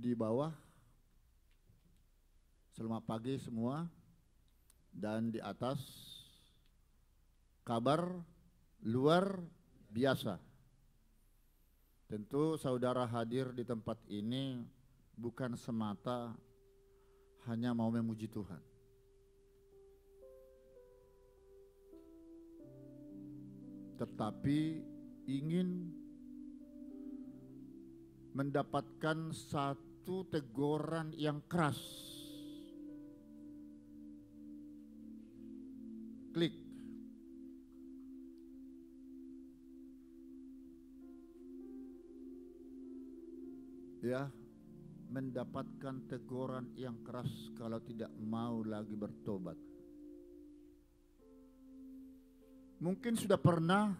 di bawah, selamat pagi semua, dan di atas kabar luar biasa. Tentu saudara hadir di tempat ini bukan semata hanya mau memuji Tuhan. Tetapi ingin mendapatkan satu teguran yang keras. Klik. Ya, mendapatkan teguran yang keras kalau tidak mau lagi bertobat. Mungkin sudah pernah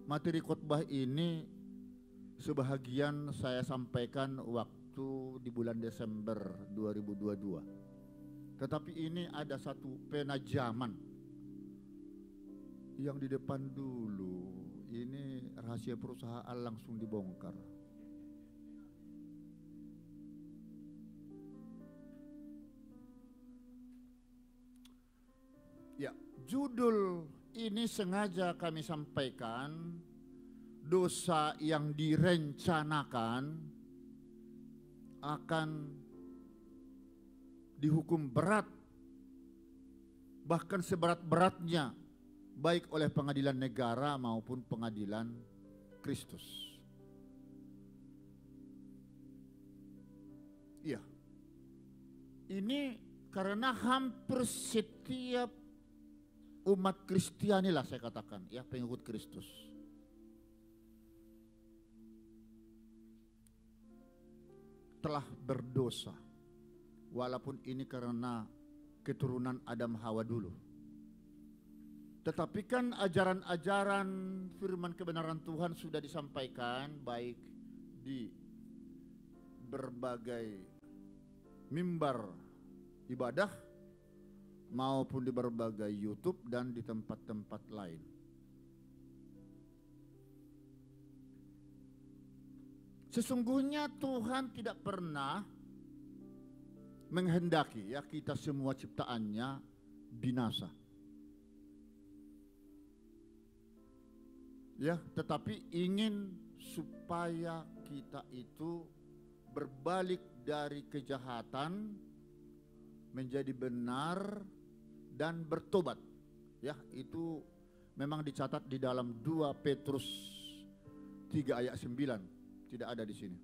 materi khotbah ini sebahagian saya sampaikan waktu di bulan Desember 2022. Tetapi ini ada satu penajaman yang di depan dulu. Ini rahasia perusahaan langsung dibongkar. Ya, judul ini sengaja kami sampaikan, dosa yang direncanakan akan dihukum berat, bahkan seberat-beratnya, baik oleh pengadilan negara maupun pengadilan Kristus. Iya, ini karena hampir setiap umat Kristiani lah saya katakan, ya, pengikut Kristus, telah berdosa. Walaupun ini karena keturunan Adam Hawa dulu. Tetapi kan ajaran-ajaran firman kebenaran Tuhan sudah disampaikan baik di berbagai mimbar ibadah maupun di berbagai YouTube dan di tempat-tempat lain. Sesungguhnya Tuhan tidak pernah menghendaki, ya, kita semua ciptaannya binasa. Ya, tetapi ingin supaya kita itu berbalik dari kejahatan menjadi benar dan bertobat. Ya, itu memang dicatat di dalam 2 Petrus 3 ayat 9, tidak ada di sini.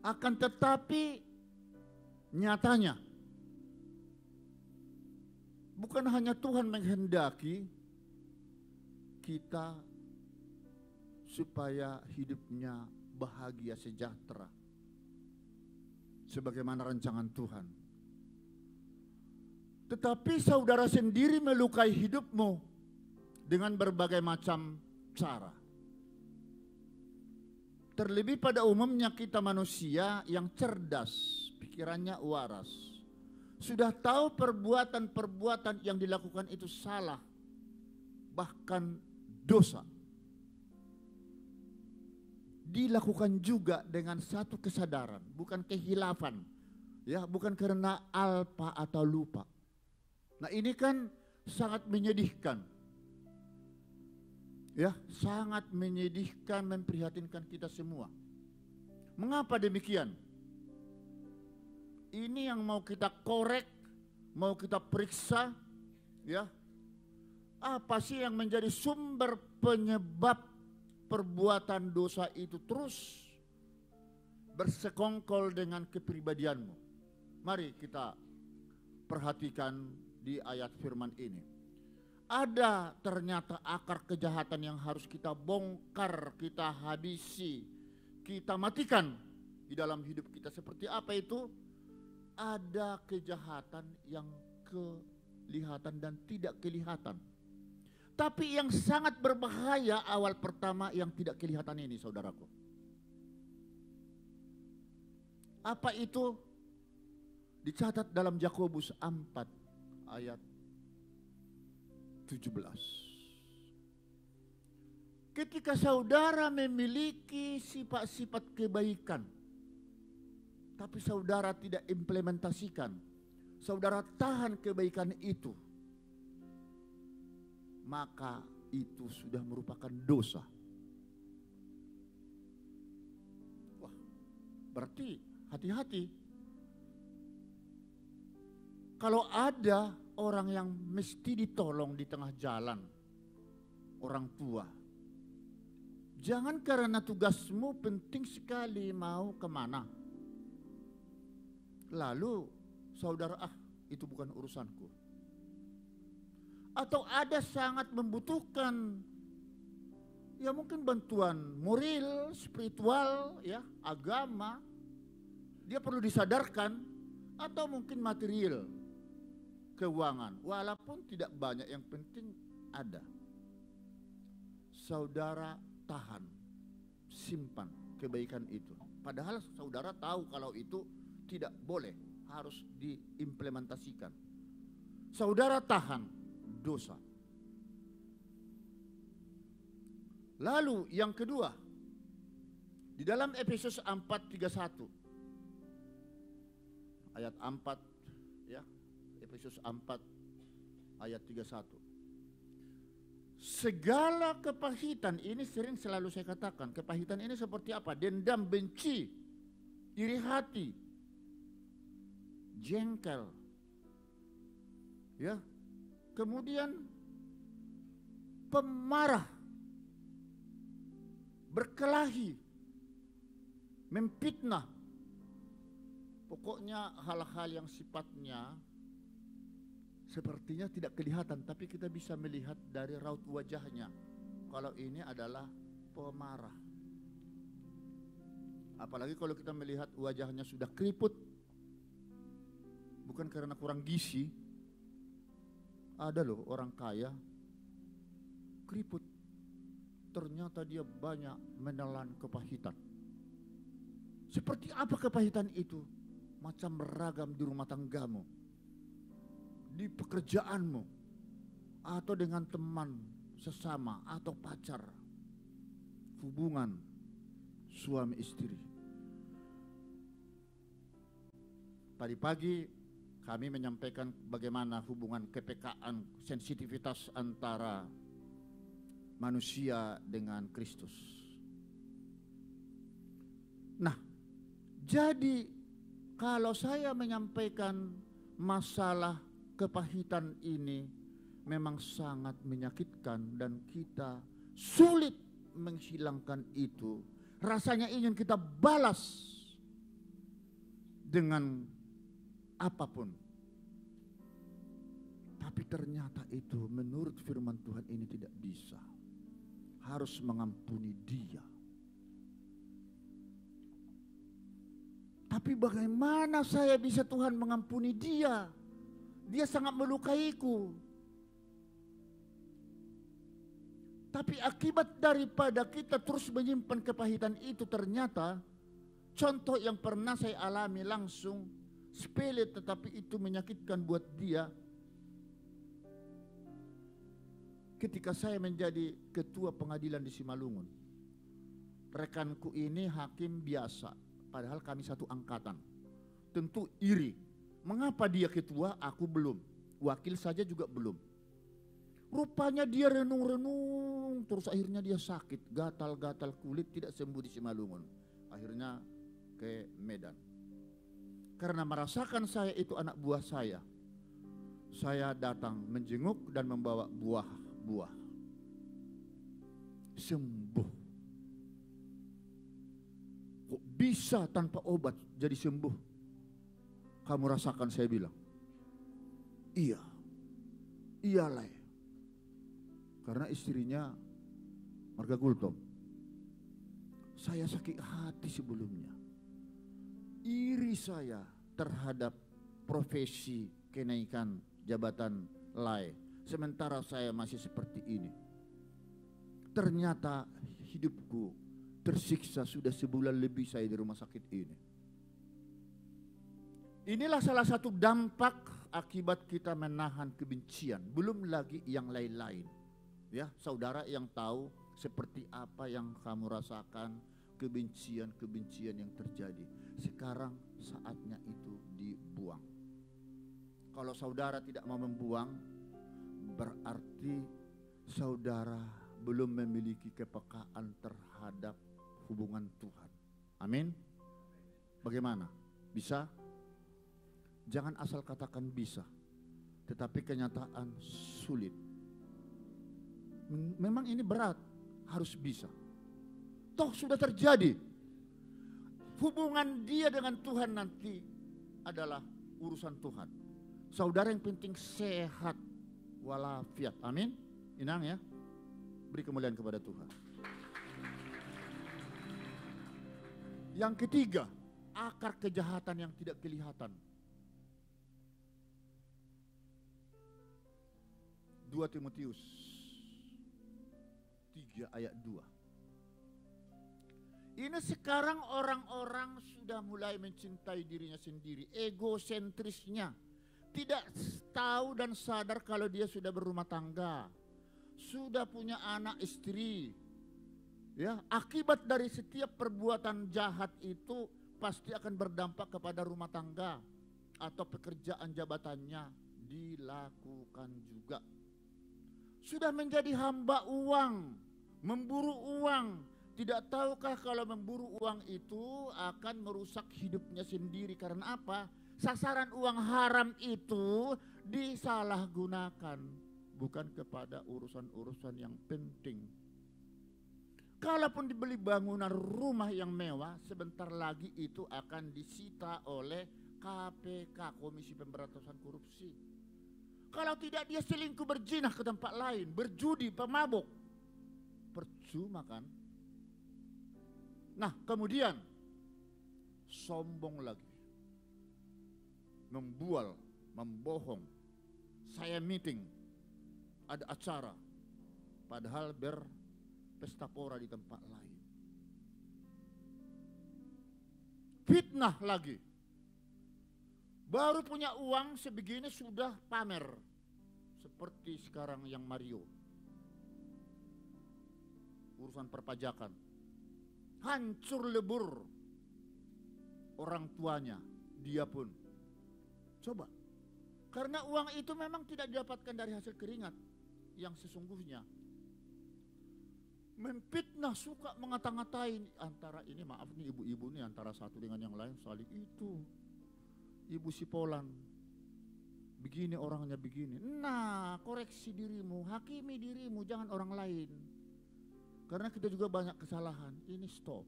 Akan tetapi nyatanya bukan hanya Tuhan menghendaki kita supaya hidupnya bahagia sejahtera sebagaimana rancangan Tuhan. Tetapi saudara sendiri melukai hidupmu dengan berbagai macam cara. Terlebih pada umumnya kita manusia yang cerdas, pikirannya waras, sudah tahu perbuatan-perbuatan yang dilakukan itu salah, bahkan dosa. Dilakukan juga dengan satu kesadaran, bukan kehilafan, ya, bukan karena alpa atau lupa. Nah, ini kan sangat menyedihkan. Ya, sangat menyedihkan, memprihatinkan kita semua. Mengapa demikian? Ini yang mau kita korek, mau kita periksa, ya. Apa sih yang menjadi sumber penyebab perbuatan dosa itu terus bersekongkol dengan kepribadianmu? Mari kita perhatikan di ayat firman ini. Ada ternyata akar kejahatan yang harus kita bongkar, kita habisi, kita matikan di dalam hidup kita. Seperti apa itu? Ada kejahatan yang kelihatan dan tidak kelihatan. Tapi yang sangat berbahaya awal pertama yang tidak kelihatan ini, saudaraku. Apa itu? Dicatat dalam Yakobus 4 ayat 17. Ketika saudara memiliki sifat-sifat kebaikan, tapi saudara tidak implementasikan, saudara tahan kebaikan itu, maka itu sudah merupakan dosa. Wah, berarti hati-hati. Kalau ada orang yang mesti ditolong di tengah jalan, orang tua, jangan karena tugasmu penting sekali mau kemana, lalu saudara, itu bukan urusanku. Atau ada sangat membutuhkan, ya mungkin bantuan moral, spiritual, ya agama, dia perlu disadarkan, atau mungkin material, keuangan, walaupun tidak banyak, yang penting ada. Saudara tahan, simpan kebaikan itu. Padahal saudara tahu kalau itu tidak boleh, harus diimplementasikan. Saudara tahan dosa. Lalu yang kedua, di dalam Efesus 4:31, ayat 4, ya, Efesus 4 ayat 31. Segala kepahitan ini selalu saya katakan, kepahitan ini seperti apa? Dendam, benci, iri hati, jengkel, ya, kemudian pemarah, berkelahi, memfitnah. Pokoknya hal-hal yang sifatnya sepertinya tidak kelihatan, tapi kita bisa melihat dari raut wajahnya kalau ini adalah pemarah. Apalagi kalau kita melihat wajahnya sudah keriput, bukan karena kurang gizi. Ada loh orang kaya keriput, ternyata dia banyak menelan kepahitan. Seperti apa kepahitan itu? Macam beragam di rumah tanggamu, di pekerjaanmu, atau dengan teman sesama atau pacar, hubungan suami istri. Pagi-pagi kami menyampaikan bagaimana hubungan kepekaan, sensitivitas antara manusia dengan Kristus. Nah, jadi kalau saya menyampaikan masalah kepahitan ini memang sangat menyakitkan dan kita sulit menghilangkan itu. Rasanya ingin kita balas dengan apapun. Tapi ternyata itu menurut firman Tuhan ini tidak bisa. Harus mengampuni dia. Tapi bagaimana saya bisa Tuhan mengampuni dia? Dia sangat melukaiku. Tapi akibat daripada kita terus menyimpan kepahitan itu, ternyata contoh yang pernah saya alami langsung, sepele tetapi itu menyakitkan buat dia. Ketika saya menjadi ketua pengadilan di Simalungun, rekanku ini hakim biasa, padahal kami satu angkatan. Tentu iri. Mengapa dia ketua, aku belum? Wakil saja juga belum. Rupanya dia renung-renung, terus akhirnya dia sakit, gatal-gatal kulit, tidak sembuh di Simalungun. Akhirnya ke Medan. Karena merasakan saya itu anak buah saya datang menjenguk dan membawa buah-buah. Sembuh. Kok bisa tanpa obat jadi sembuh? Kamu rasakan, saya bilang. Iya. Iyalah. Karena istrinya marga Gultom. Saya sakit hati sebelumnya. Iri saya terhadap profesi kenaikan jabatan LAI. Sementara saya masih seperti ini. Ternyata hidupku tersiksa sudah sebulan lebih saya di rumah sakit ini. Inilah salah satu dampak akibat kita menahan kebencian. Belum lagi yang lain-lain. Ya, saudara yang tahu Seperti apa yang kamu rasakan, kebencian-kebencian yang terjadi. Sekarang saatnya itu dibuang. Kalau saudara tidak mau membuang, berarti saudara belum memiliki kepekaan terhadap hubungan Tuhan. Amin. Bagaimana? Bisa? Jangan asal katakan bisa, tetapi kenyataan sulit. Memang ini berat, harus bisa. Toh sudah terjadi. Hubungan dia dengan Tuhan nanti adalah urusan Tuhan. Saudara yang penting sehat walafiat. Amin. Inang ya. Beri kemuliaan kepada Tuhan. Yang ketiga, akar kejahatan yang tidak kelihatan. 2 Timotius 3 ayat 2. Ini sekarang orang-orang sudah mulai mencintai dirinya sendiri, egosentrisnya. Tidak tahu dan sadar kalau dia sudah berumah tangga, sudah punya anak istri. Ya, akibat dari setiap perbuatan jahat itu pasti akan berdampak kepada rumah tangga atau pekerjaan jabatannya dilakukan juga. Sudah menjadi hamba uang, memburu uang. Tidak tahukah kalau memburu uang itu akan merusak hidupnya sendiri? Karena apa? Sasaran uang haram itu disalahgunakan, bukan kepada urusan-urusan yang penting. Kalaupun dibeli bangunan rumah yang mewah, sebentar lagi itu akan disita oleh KPK, Komisi Pemberantasan Korupsi. Kalau tidak dia selingkuh, berzinah ke tempat lain, berjudi, pemabuk. Percuma kan? Nah kemudian sombong lagi, membual, membohong. Saya meeting, ada acara, padahal berpesta pora di tempat lain. Fitnah lagi, baru punya uang sebegini sudah pamer, seperti sekarang yang Mario, urusan perpajakan. Hancur lebur orang tuanya, dia pun. Coba, karena uang itu memang tidak didapatkan dari hasil keringat yang sesungguhnya. Memfitnah, suka mengata-ngatain antara ini, maaf nih ibu-ibu nih, antara satu dengan yang lain saling itu. Ibu Sipolan, begini orangnya begini. Nah, koreksi dirimu, hakimi dirimu, jangan orang lain. Karena kita juga banyak kesalahan. Ini stop.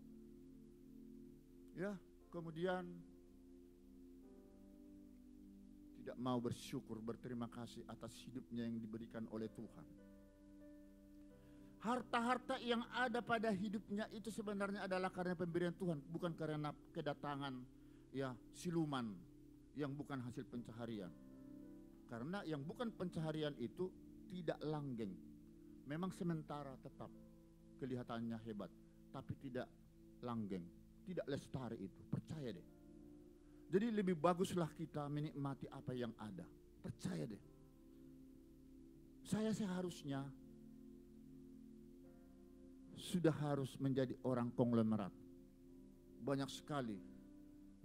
Ya, kemudian tidak mau bersyukur, berterima kasih atas hidupnya yang diberikan oleh Tuhan. Harta-harta yang ada pada hidupnya itu sebenarnya adalah karena pemberian Tuhan, bukan karena kedatangan ya siluman yang bukan hasil pencaharian. Karena yang bukan pencaharian itu tidak langgeng. Memang sementara tetap kelihatannya hebat, tapi tidak langgeng, tidak lestari itu, percaya deh. Jadi lebih baguslah kita menikmati apa yang ada, percaya deh. Saya seharusnya sudah harus menjadi orang konglomerat. Banyak sekali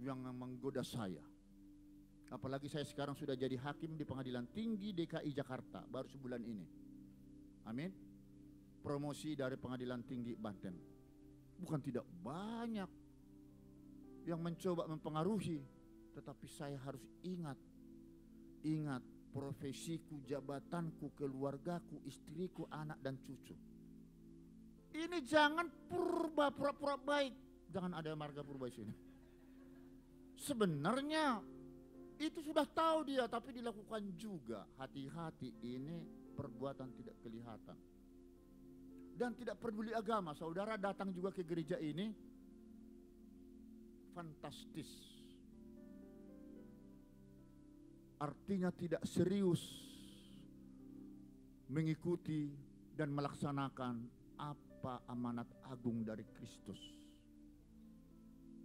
yang menggoda saya. Apalagi saya sekarang sudah jadi hakim di Pengadilan Tinggi DKI Jakarta baru sebulan ini. Amin. Promosi dari Pengadilan Tinggi Banten. Bukan tidak banyak yang mencoba mempengaruhi, tetapi saya harus ingat profesiku, jabatanku, keluargaku, istriku, anak dan cucu. Ini jangan pura-pura baik. Jangan ada marga purba di sini. Sebenarnya itu sudah tahu dia, tapi dilakukan juga. Hati-hati, ini perbuatan tidak kelihatan. Dan tidak peduli agama. Saudara datang juga ke gereja ini, fantastis. Artinya tidak serius mengikuti dan melaksanakan apa amanat agung dari Kristus.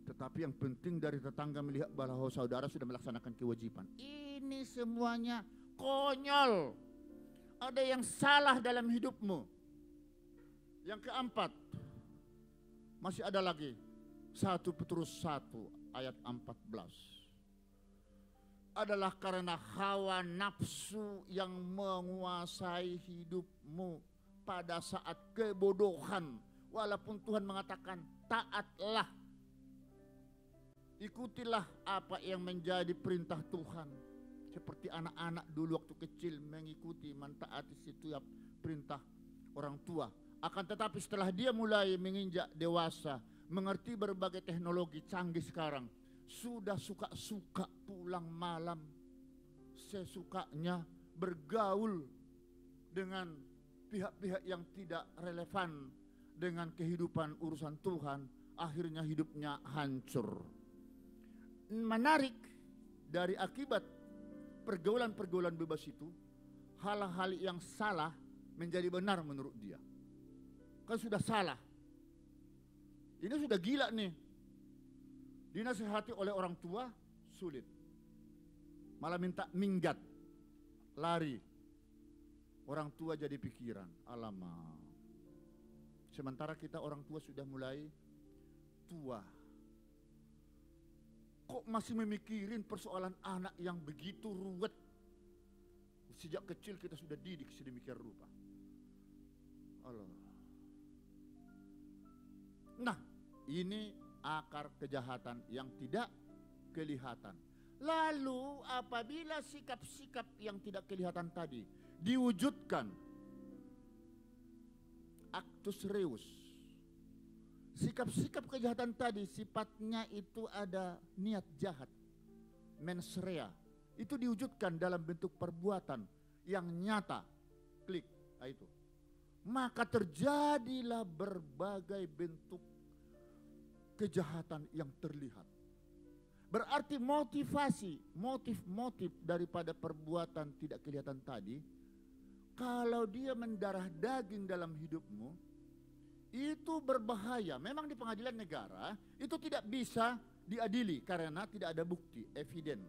Tetapi yang penting dari tetangga melihat bahwa saudara sudah melaksanakan kewajiban. Ini semuanya konyol. Ada yang salah dalam hidupmu. Yang keempat, masih ada lagi 1 Petrus 1 ayat 14. Adalah karena hawa nafsu yang menguasai hidupmu pada saat kebodohan. Walaupun Tuhan mengatakan taatlah, ikutilah apa yang menjadi perintah Tuhan. Seperti anak-anak dulu waktu kecil mengikuti, mentaati setiap perintah orang tua. Akan tetapi setelah dia mulai menginjak dewasa, mengerti berbagai teknologi canggih sekarang, sudah suka-suka pulang malam, sesukanya bergaul dengan pihak-pihak yang tidak relevan dengan kehidupan urusan Tuhan, akhirnya hidupnya hancur. Menarik, dari akibat pergaulan-pergaulan bebas itu, hal-hal yang salah menjadi benar menurut dia. Kan sudah salah, ini sudah gila nih, dinasihati oleh orang tua sulit, malah minta minggat, lari. Orang tua jadi pikiran, alamak. Sementara kita orang tua sudah mulai tua, kok masih memikirin persoalan anak yang begitu ruwet. Sejak kecil kita sudah didik sedemikian rupa. Allah. Nah, ini akar kejahatan yang tidak kelihatan. Lalu apabila sikap-sikap yang tidak kelihatan tadi diwujudkan, actus reus, sikap-sikap kejahatan tadi sifatnya itu ada niat jahat, mens rea, itu diwujudkan dalam bentuk perbuatan yang nyata, klik, itu. Maka terjadilah berbagai bentuk kejahatan yang terlihat. Berarti motif-motif daripada perbuatan tidak kelihatan tadi, kalau dia mendarah daging dalam hidupmu, itu berbahaya. Memang di pengadilan negara itu tidak bisa diadili karena tidak ada bukti, eviden.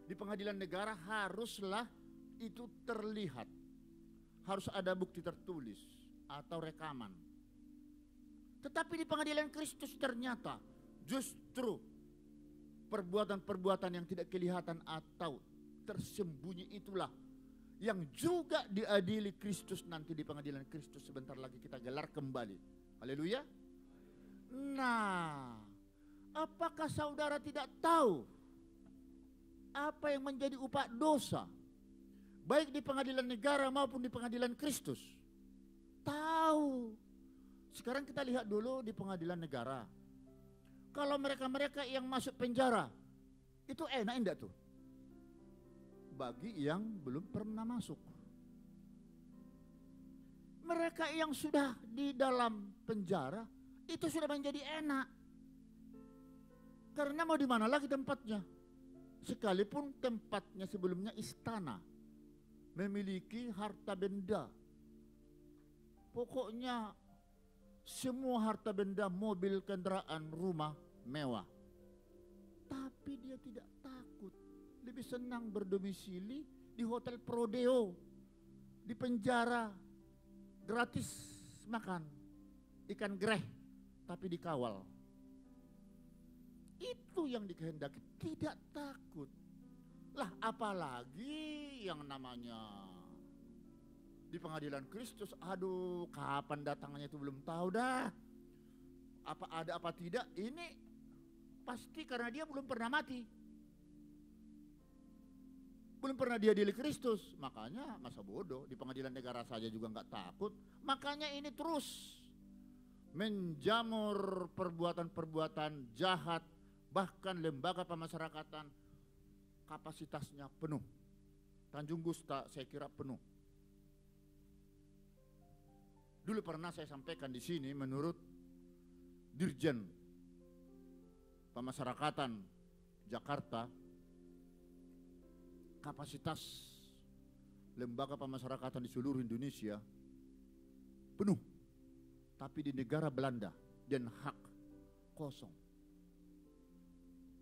Di pengadilan negara haruslah itu terlihat, harus ada bukti tertulis atau rekaman. Tetapi di pengadilan Kristus ternyata justru perbuatan-perbuatan yang tidak kelihatan atau tersembunyi itulah yang juga diadili Kristus nanti di pengadilan Kristus. Sebentar lagi kita gelar kembali. Haleluya. Nah, apakah saudara tidak tahu apa yang menjadi upah dosa, baik di pengadilan negara maupun di pengadilan Kristus? Tahu. Sekarang kita lihat dulu di pengadilan negara. Kalau mereka-mereka yang masuk penjara, itu enak enggak tuh? Bagi yang belum pernah masuk. Mereka yang sudah di dalam penjara, itu sudah menjadi enak. Karena mau di mana lagi tempatnya? Sekalipun tempatnya sebelumnya istana, memiliki harta benda. Pokoknya semua harta benda, mobil, kendaraan, rumah mewah. Tapi dia tidak takut. Lebih senang berdomisili di hotel Prodeo, di penjara, gratis makan ikan greh, tapi dikawal. Itu yang dikehendaki, tidak takut. Lah apalagi yang namanya di pengadilan Kristus, aduh kapan datangnya itu belum tahu dah. Apa ada apa tidak, ini pasti karena dia belum pernah mati. Belum pernah dia diadili Kristus, makanya masa bodoh, di pengadilan negara saja juga nggak takut. Makanya ini terus menjamur perbuatan-perbuatan jahat, bahkan lembaga pemasyarakatan kapasitasnya penuh. Tanjung Gusta saya kira penuh. Dulu pernah saya sampaikan di sini, menurut Dirjen Pemasyarakatan Jakarta, kapasitas lembaga pemasyarakatan di seluruh Indonesia penuh. Tapi di negara Belanda, Den Haag, kosong.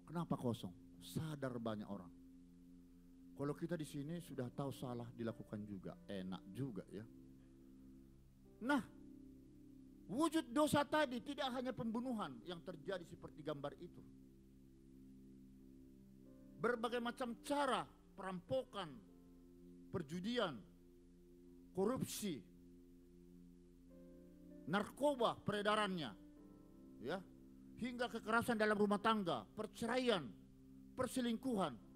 Kenapa kosong? Sadar banyak orang. Kalau kita di sini sudah tahu salah dilakukan juga, enak juga ya. Nah, wujud dosa tadi tidak hanya pembunuhan yang terjadi seperti gambar itu. Berbagai macam cara, perampokan, perjudian, korupsi, narkoba peredarannya, ya, hingga kekerasan dalam rumah tangga, perceraian, perselingkuhan.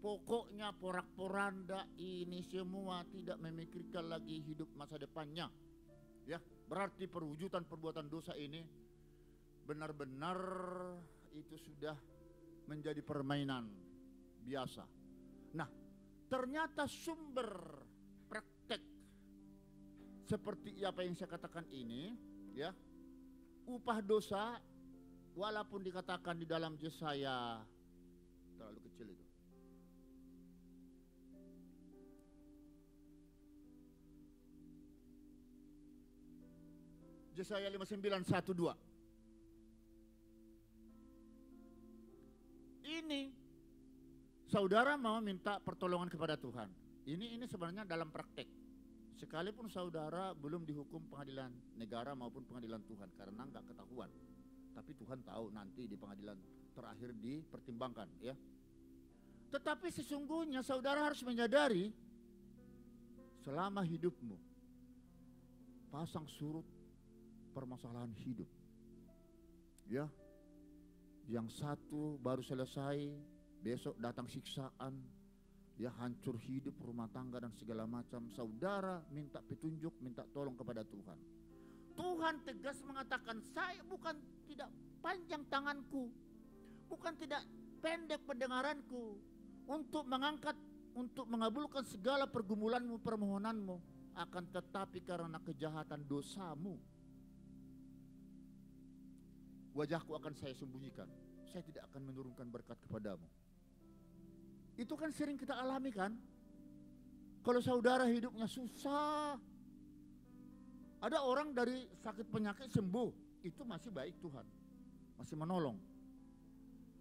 Pokoknya porak-poranda ini semua tidak memikirkan lagi hidup masa depannya. Ya, berarti perwujudan perbuatan dosa ini benar-benar itu sudah menjadi permainan biasa. Nah, ternyata sumber praktek seperti apa yang saya katakan ini, ya, upah dosa, walaupun dikatakan di dalam Yesaya, terlalu kecil itu. Yesaya 59:1-2. Ini saudara mau minta pertolongan kepada Tuhan. Ini sebenarnya dalam praktek. Sekalipun saudara belum dihukum pengadilan negara maupun pengadilan Tuhan karena nggak ketahuan, tapi Tuhan tahu nanti di pengadilan terakhir dipertimbangkan, ya. Tetapi sesungguhnya saudara harus menyadari selama hidupmu pasang surut permasalahan hidup, ya. Yang satu baru selesai, besok datang siksaan, ya, hancur hidup, rumah tangga dan segala macam. Saudara minta petunjuk, minta tolong kepada Tuhan. Tuhan tegas mengatakan, saya bukan tidak panjang tanganku, bukan tidak pendek pendengaranku untuk mengangkat, untuk mengabulkan segala pergumulanmu, permohonanmu, akan tetapi karena kejahatan dosamu, wajahku akan saya sembunyikan, saya tidak akan menurunkan berkat kepadamu. Itu kan sering kita alami kan. Kalau saudara hidupnya susah, ada orang dari sakit penyakit sembuh, itu masih baik Tuhan, masih menolong.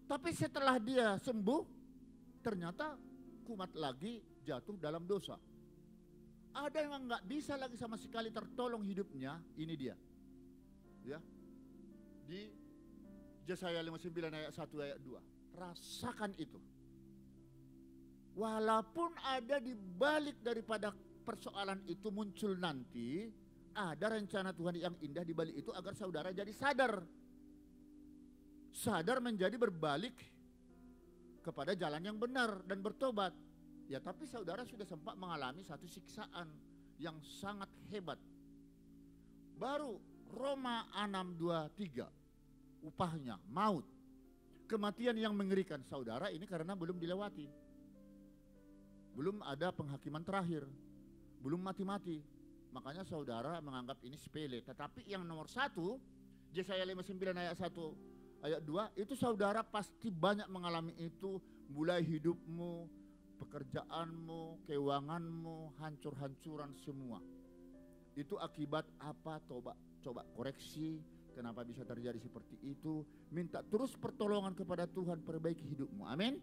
Tapi setelah dia sembuh, ternyata kumat lagi, jatuh dalam dosa. Ada yang nggak bisa lagi sama sekali tertolong hidupnya, ini dia, ya. Di Yesaya 59 ayat 1 ayat 2, rasakan itu. Walaupun ada di balik daripada persoalan itu muncul nanti, ada rencana Tuhan yang indah di balik itu agar saudara jadi sadar. Sadar menjadi berbalik kepada jalan yang benar dan bertobat. Ya, tapi saudara sudah sempat mengalami satu siksaan yang sangat hebat. Baru Roma 6:23, upahnya maut, kematian yang mengerikan. Saudara ini karena belum dilewati, belum ada penghakiman terakhir, belum mati-mati, makanya saudara menganggap ini sepele. Tetapi yang nomor satu, Yesaya 59 ayat 1 ayat 2, itu saudara pasti banyak mengalami itu. Mulai hidupmu, pekerjaanmu, keuanganmu, hancur-hancuran semua. Itu akibat apa? Coba koreksi, kenapa bisa terjadi seperti itu. Minta terus pertolongan kepada Tuhan, perbaiki hidupmu, amin.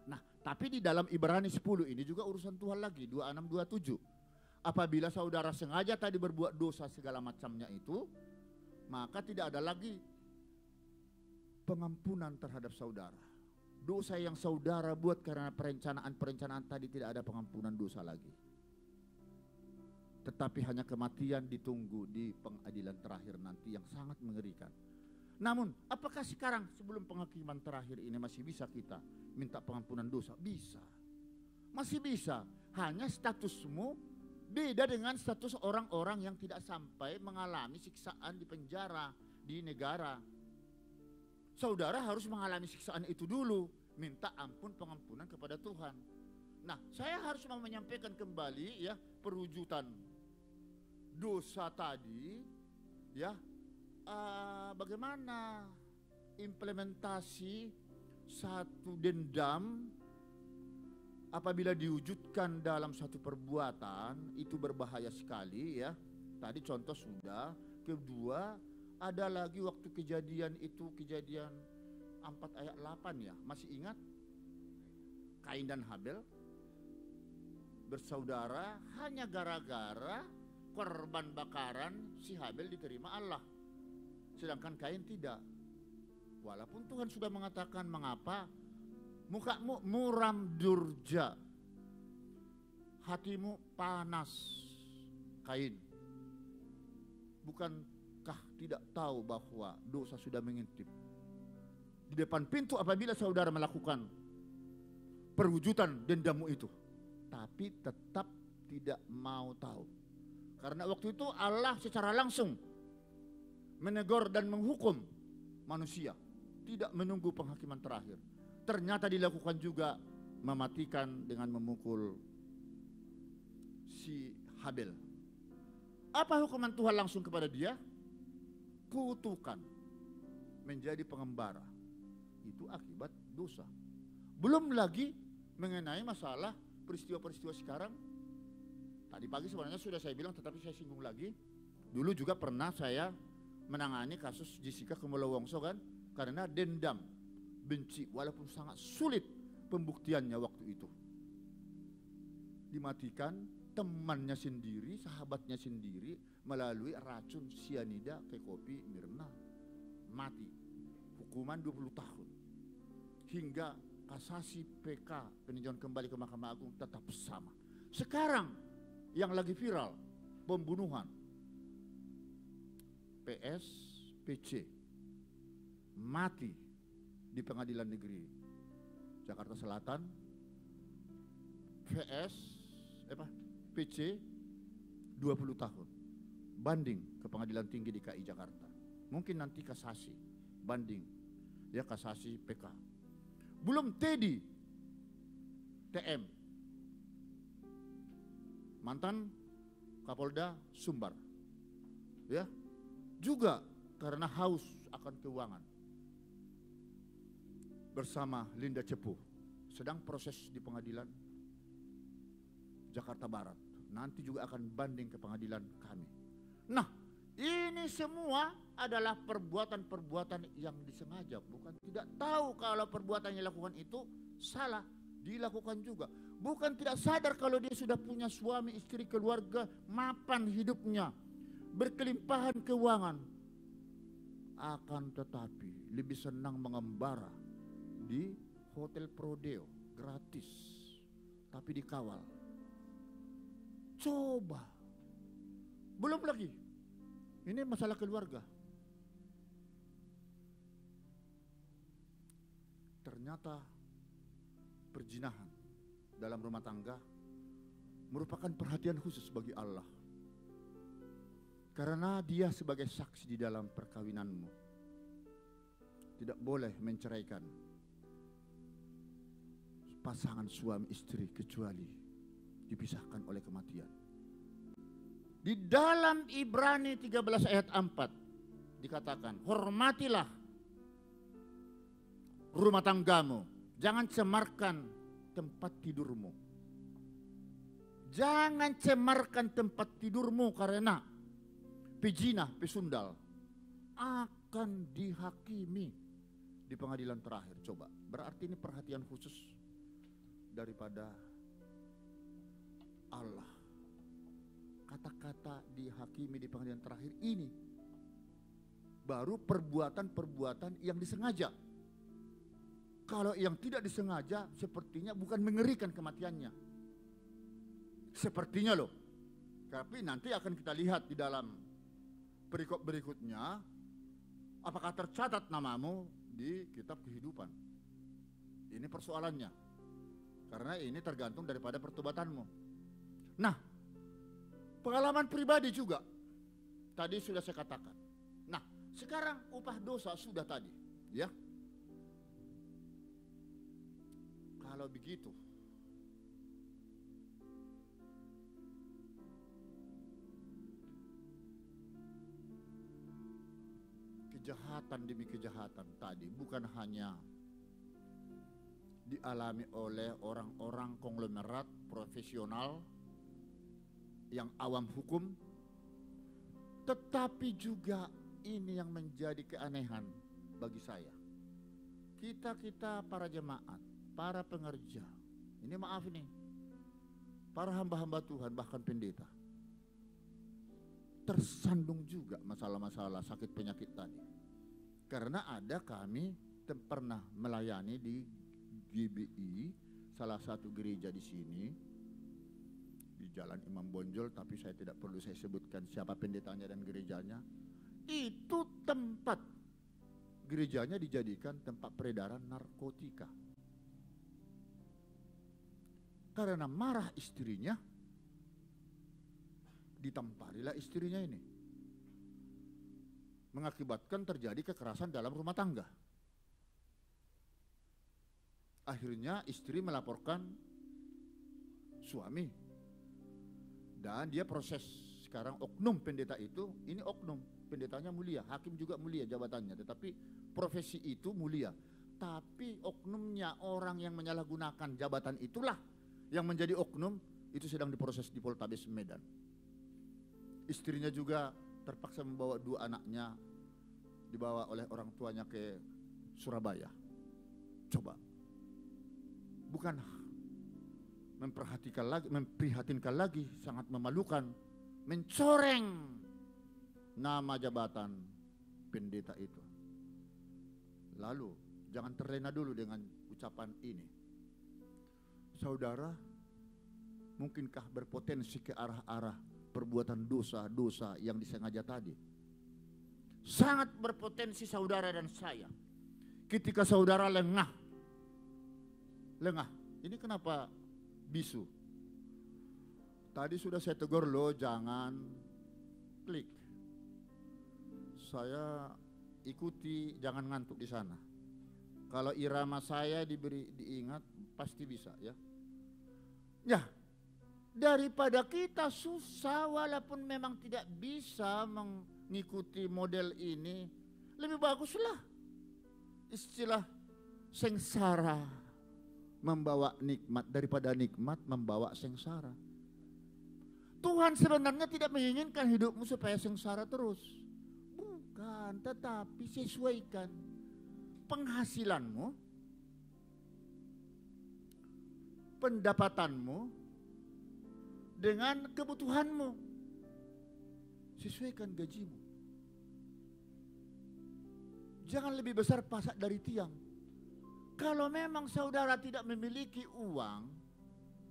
Nah, tapi di dalam Ibrani 10 ini juga urusan Tuhan lagi, 26-27. Apabila saudara sengaja tadi berbuat dosa segala macamnya itu, maka tidak ada lagi pengampunan terhadap saudara. Dosa yang saudara buat karena perencanaan tadi, tidak ada pengampunan dosa lagi. Tetapi hanya kematian ditunggu di pengadilan terakhir nanti yang sangat mengerikan. Namun, apakah sekarang sebelum penghakiman terakhir ini masih bisa kita minta pengampunan dosa? Bisa. Masih bisa. Hanya statusmu beda dengan status orang-orang yang tidak sampai mengalami siksaan di penjara, di negara. Saudara harus mengalami siksaan itu dulu, minta ampun, pengampunan kepada Tuhan. Nah, saya harus mau menyampaikan kembali, ya, perwujudan dosa tadi, ya. Bagaimana implementasi satu dendam apabila diwujudkan dalam satu perbuatan itu berbahaya sekali, ya. Tadi contoh sudah. Kedua, ada lagi waktu kejadian itu, kejadian 4 ayat 8, ya. Masih ingat? Kain dan Habel bersaudara hanya gara-gara korban bakaran si Habel diterima Allah, sedangkan Kain tidak. Walaupun Tuhan sudah mengatakan, mengapa mukamu muram durja, hatimu panas Kain. Bukankah tidak tahu bahwa dosa sudah mengintip di depan pintu apabila saudara melakukan perwujudan dendammu itu? Tapi tetap tidak mau tahu. Karena waktu itu Allah secara langsung menegur dan menghukum manusia, tidak menunggu penghakiman terakhir. Ternyata dilakukan juga, mematikan dengan memukul si Habel. Apa hukuman Tuhan langsung kepada dia? Kutukan, menjadi pengembara. Itu akibat dosa. Belum lagi mengenai masalah peristiwa-peristiwa sekarang. Tadi pagi sebenarnya sudah saya bilang, tetapi saya singgung lagi. Dulu juga pernah saya menangani kasus Jessica Kumolo Wongso kan, karena dendam, benci, walaupun sangat sulit pembuktiannya waktu itu. Dimatikan temannya sendiri, sahabatnya sendiri, melalui racun sianida ke kopi Mirna. Mati, hukuman 20 tahun. Hingga kasasi PK, peninjauan kembali ke Mahkamah Agung, tetap sama. Sekarang yang lagi viral, pembunuhan PS PC, mati di Pengadilan Negeri Jakarta Selatan. PC 20 tahun, banding ke Pengadilan Tinggi DKI Jakarta. Mungkin nanti kasasi, banding, ya kasasi PK. Belum Teddy TM, mantan Kapolda Sumbar, ya, juga karena haus akan keuangan, bersama Linda Cepu, sedang proses di Pengadilan Jakarta Barat. Nanti juga akan banding ke pengadilan kami. Nah, ini semua adalah perbuatan-perbuatan yang disengaja, bukan tidak tahu kalau perbuatan yang dilakukan itu salah, dilakukan juga. Bukan tidak sadar kalau dia sudah punya suami, istri, keluarga, mapan hidupnya, berkelimpahan keuangan. Akan tetapi lebih senang mengembara di hotel Prodeo gratis, tapi dikawal. Coba, belum lagi ini masalah keluarga. Ternyata perzinahan dalam rumah tangga merupakan perhatian khusus bagi Allah, karena Dia sebagai saksi di dalam perkawinanmu. Tidak boleh menceraikan pasangan suami istri kecuali dipisahkan oleh kematian. Di dalam Ibrani 13 ayat 4 dikatakan, hormatilah rumah tanggamu, jangan cemarkan tempat tidurmu. Jangan cemarkan tempat tidurmu, karena pejina, pesundal akan dihakimi di pengadilan terakhir. Coba, berarti ini perhatian khusus daripada Allah. Kata-kata dihakimi di pengadilan terakhir ini baru perbuatan-perbuatan yang disengaja. Kalau yang tidak disengaja sepertinya bukan mengerikan kematiannya. Sepertinya loh. Tapi nanti akan kita lihat di dalam perikop berikutnya, apakah tercatat namamu di kitab kehidupan. Ini persoalannya. Karena ini tergantung daripada pertobatanmu. Nah, pengalaman pribadi juga tadi sudah saya katakan. Nah, sekarang upah dosa sudah tadi, ya. Kalau begitu, kejahatan demi kejahatan tadi bukan hanya dialami oleh orang-orang konglomerat profesional yang awam hukum, tetapi juga ini yang menjadi keanehan bagi saya. Kita para jemaat, para pengerja, ini maaf nih, para hamba-hamba Tuhan, bahkan pendeta, tersandung juga masalah-masalah sakit penyakit tadi. Karena ada kami pernah melayani di GBI, salah satu gereja di sini, di Jalan Imam Bonjol, tapi saya tidak perlu saya sebutkan siapa pendetanya dan gerejanya. Itu tempat gerejanya dijadikan tempat peredaran narkotika. Karena marah istrinya, ditamparilah istrinya ini. Mengakibatkan terjadi kekerasan dalam rumah tangga. Akhirnya istri melaporkan suami. Dan dia proses sekarang oknum pendeta itu, ini oknum, pendetanya mulia, hakim juga mulia jabatannya, tetapi profesi itu mulia. Tapi oknumnya, orang yang menyalahgunakan jabatan itulah yang menjadi oknum, itu sedang diproses di Poltabes Medan. Istrinya juga terpaksa membawa 2 anaknya, dibawa oleh orang tuanya ke Surabaya. Coba, bukan memprihatinkan lagi, sangat memalukan, mencoreng nama jabatan pendeta itu. Lalu jangan terlena dulu dengan ucapan ini. Saudara, mungkinkah berpotensi ke arah-arah perbuatan dosa-dosa yang disengaja tadi? Sangat berpotensi saudara dan saya. Ketika saudara lengah. Ini kenapa bisu? Tadi sudah saya tegur lo, jangan klik. Saya ikuti, jangan ngantuk di sana. Kalau irama saya diingat, pasti bisa ya. Ya, daripada kita susah walaupun memang tidak bisa mengikuti model ini, lebih baguslah istilah sengsara membawa nikmat daripada nikmat membawa sengsara. Tuhan sebenarnya tidak menginginkan hidupmu supaya sengsara terus. Bukan, tetapi sesuaikan penghasilanmu, pendapatanmu dengan kebutuhanmu. Sesuaikan gajimu. Jangan lebih besar pasak dari tiang. Kalau memang saudara tidak memiliki uang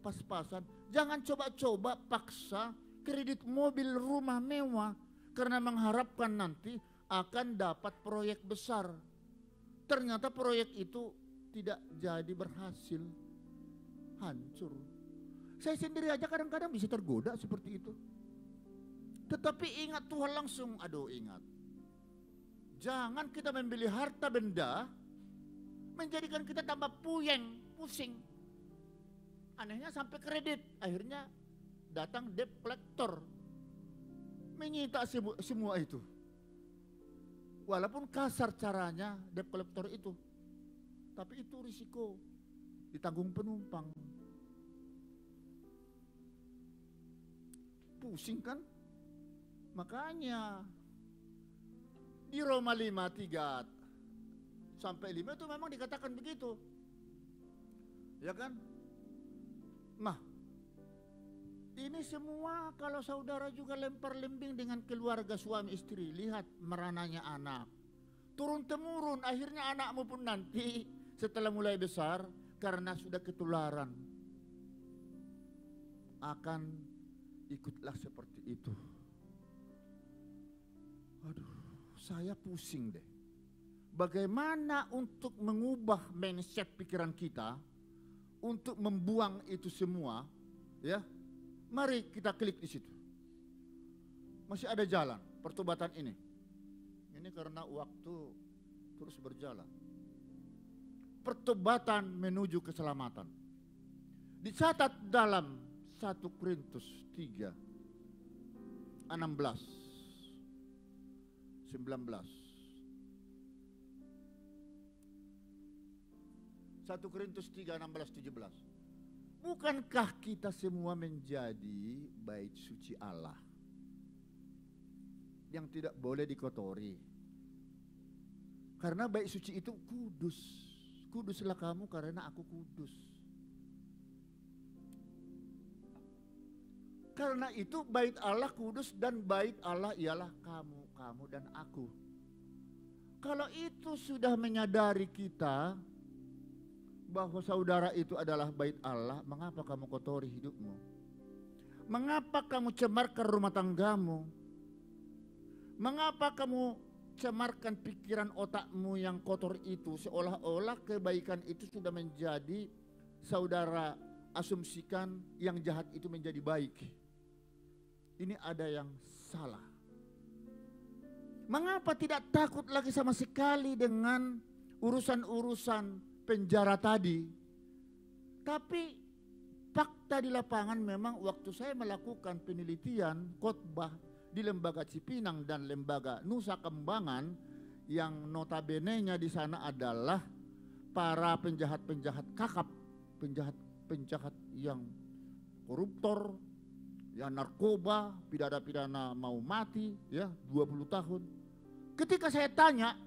pas-pasan, jangan coba-coba paksa kredit mobil rumah mewah karena mengharapkan nanti akan dapat proyek besar. Ternyata proyek itu tidak jadi berhasil, hancur. Saya sendiri aja kadang-kadang bisa tergoda seperti itu. Tetapi ingat, Tuhan langsung, ingat. Jangan kita membeli harta benda menjadikan kita tambah pusing. Anehnya sampai kredit, akhirnya datang debt collector menyita semua itu. Walaupun kasar caranya debt collector itu, tapi itu risiko ditanggung penumpang. Pusing kan? Makanya di Roma 5:3 sampai 5 itu memang dikatakan begitu. Ya kan? Nah, ini semua kalau saudara juga lempar-lembing dengan keluarga suami istri, lihat merananya anak. Turun-temurun, akhirnya anakmu pun nanti setelah mulai besar karena sudah ketularan akan ikutlah seperti itu. Aduh, saya pusing deh. Bagaimana untuk mengubah mindset pikiran kita untuk membuang itu semua, ya? Mari kita klik di situ. Masih ada jalan pertobatan ini. Ini karena waktu terus berjalan. Pertobatan menuju keselamatan. Dicatat dalam 1 Korintus 3 16 19. 1 Korintus 3 16 17. Bukankah kita semua menjadi bait suci Allah yang tidak boleh dikotori? Karena bait suci itu kudus. Kuduslah kamu karena aku kudus. Karena itu bait Allah kudus dan bait Allah ialah kamu dan aku. Kalau itu sudah menyadari kita bahwa saudara itu adalah bait Allah, mengapa kamu kotori hidupmu? Mengapa kamu cemarkan rumah tanggamu? Mengapa kamu cemarkan pikiran otakmu yang kotor itu, seolah-olah kebaikan itu sudah menjadi, saudara asumsikan yang jahat itu menjadi baik. Ini ada yang salah. Mengapa tidak takut lagi sama sekali dengan urusan-urusan penjara tadi? Tapi fakta di lapangan memang waktu saya melakukan penelitian khotbah di Lembaga Cipinang dan Lembaga Nusa Kambangan, yang notabene-nya di sana adalah para penjahat-penjahat kakap, penjahat-penjahat yang koruptor, ya narkoba, pidana-pidana mau mati, ya 20 tahun. Ketika saya tanya,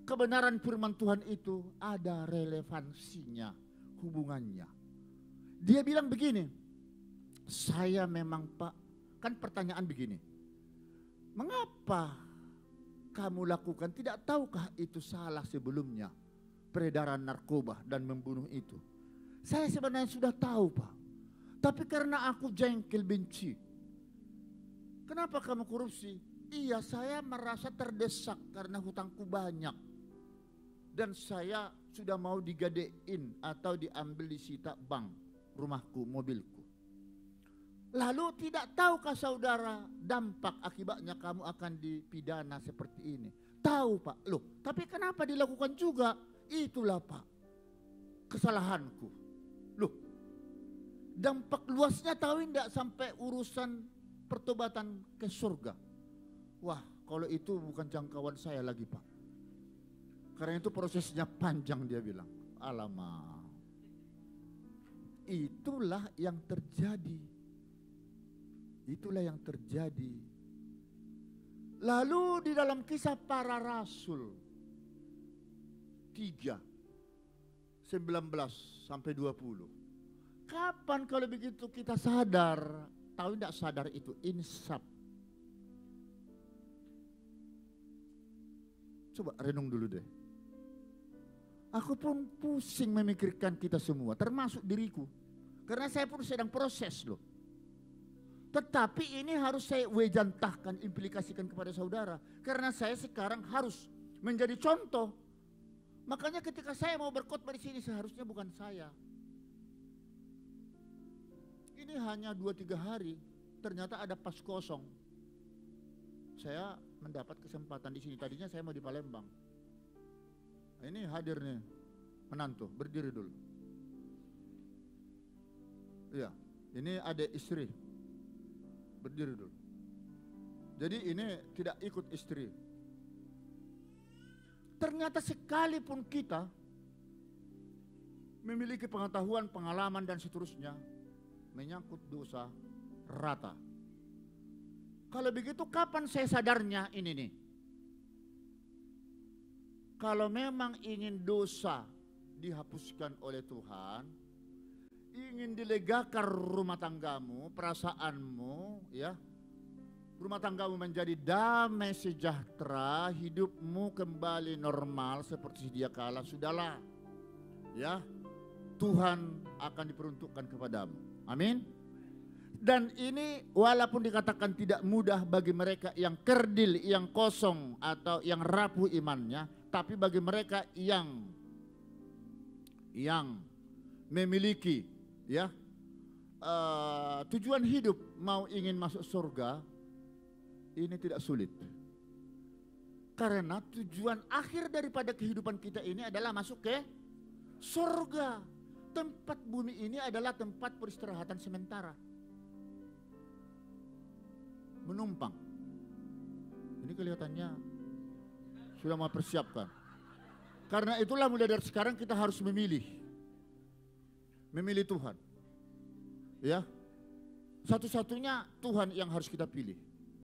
kebenaran firman Tuhan itu ada relevansinya, hubungannya. Dia bilang begini, saya memang Pak, kan pertanyaan begini, mengapa kamu lakukan, tidak tahukah itu salah sebelumnya, peredaran narkoba dan membunuh itu? Saya sebenarnya sudah tahu Pak, tapi karena aku jengkel benci. Kenapa kamu korupsi? Iya, saya merasa terdesak karena hutangku banyak. Dan saya sudah mau digadein atau diambil disita bank, rumahku, mobilku. Lalu tidak tahukah saudara dampak akibatnya kamu akan dipidana seperti ini? Tahu Pak. Loh, tapi kenapa dilakukan juga? Itulah Pak, kesalahanku. Loh, dampak luasnya tahu tidak sampai urusan pertobatan ke surga. Wah, kalau itu bukan jangkauan saya lagi Pak. Karena itu prosesnya panjang, dia bilang. Alamak. Itulah yang terjadi. Itulah yang terjadi. Lalu di dalam Kisah Para Rasul 3:19-20. Kapan kalau begitu kita sadar? Tahu tidak sadar itu insaf. Coba renung dulu deh. Aku pun pusing memikirkan kita semua, termasuk diriku. Karena saya pun sedang proses loh. Tetapi ini harus saya wejantahkan, implikasikan kepada saudara. Karena saya sekarang harus menjadi contoh. Makanya ketika saya mau berkhotbah di sini seharusnya bukan saya. Ini hanya 2-3 hari, ternyata ada pas kosong. Saya mendapat kesempatan di sini. Tadinya saya mau di Palembang. Nah, ini hadir nih menantu, berdiri dulu. Iya, ini adik istri, berdiri dulu. Jadi ini tidak ikut istri. Ternyata sekalipun kita memiliki pengetahuan, pengalaman dan seterusnya, menyangkut dosa rata. Kalau begitu kapan saya sadarnya ini nih? Kalau memang ingin dosa dihapuskan oleh Tuhan, ingin dilegakan rumah tanggamu, perasaanmu, ya, rumah tanggamu menjadi damai sejahtera, hidupmu kembali normal seperti sedia kala, sudahlah, ya, Tuhan akan diperuntukkan kepadamu. Amin. Dan ini walaupun dikatakan tidak mudah bagi mereka yang kerdil, yang kosong atau yang rapuh imannya, tapi bagi mereka yang memiliki, ya, tujuan hidup, mau ingin masuk surga, ini tidak sulit. Karena tujuan akhir daripada kehidupan kita ini adalah masuk ke surga. Tempat bumi ini adalah tempat peristirahatan sementara. Menumpang. Ini kelihatannya sudah mempersiapkan. Karena itulah mulai dari sekarang kita harus memilih. Memilih Tuhan. Ya. Satu-satunya Tuhan yang harus kita pilih.